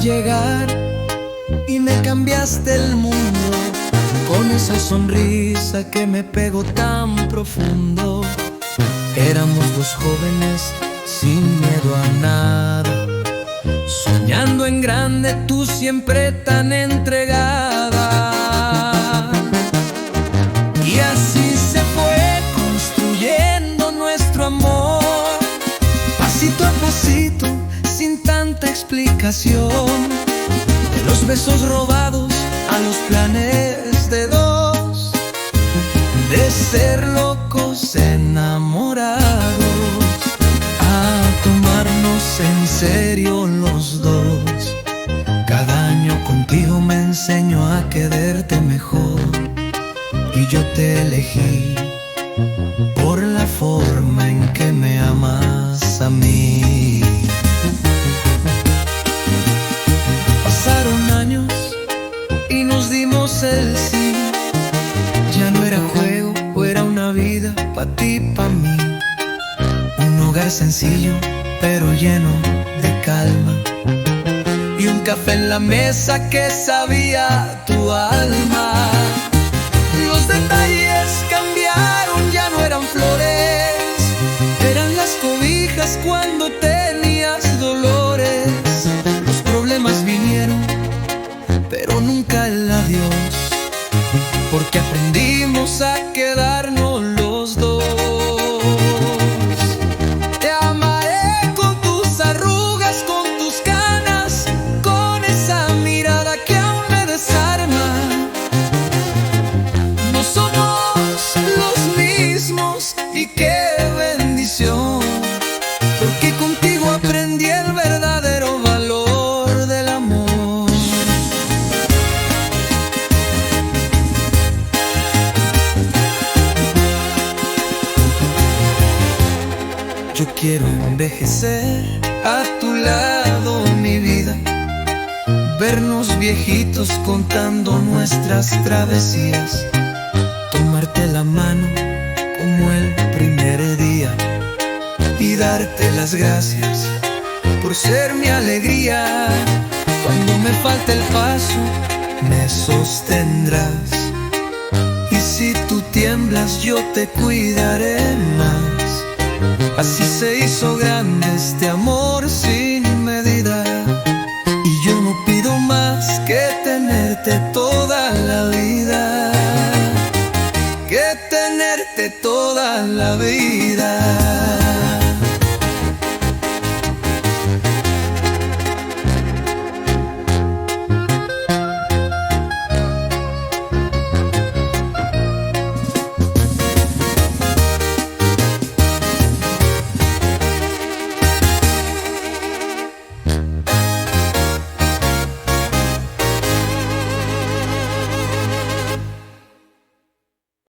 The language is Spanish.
llegar y me cambiaste el mundo con esa sonrisa que me pegó tan profundo. Éramos dos jóvenes sin miedo a nada, soñando en grande, tú siempre tan entregada. Y así se fue construyendo nuestro amor, pasito a pasito, sin tanta explicación. De los besos robados a los planes de dos, de ser locos enamorados, a tomarnos en serio los dos. Cada año contigo me enseño a quererte mejor, y yo te elegí por la forma en que me amas a mí. Pasaron años y nos dimos el sí. Ya no era juego, era una vida pa' ti, pa' mí. Un hogar sencillo, pero lleno de calma, y un café en la mesa que sabía tu alma. Los detalles cambiaron, ya no eran flores, eran las cobijas cuando tenías dolores. Los problemas vinieron, pero nunca el adiós, porque aprendimos a quedarnos los dos. Te amaré con tus arrugas, con tus canas, con esa mirada que aún me desarma. No somos los mismos y qué bendición, porque contigo aprendí el verdadero valor del amor. Yo quiero envejecer a tu lado, mi vida, vernos viejitos contando nuestras travesías, tomarte la mano como el primer día y darte las gracias por ser mi alegría. Cuando me falte el paso, me sostendrás, y si tú tiemblas, yo te cuidaré más. Así se hizo grande este amor sin medida, y yo no pido más que tenerte toda la vida, que tenerte toda la vida.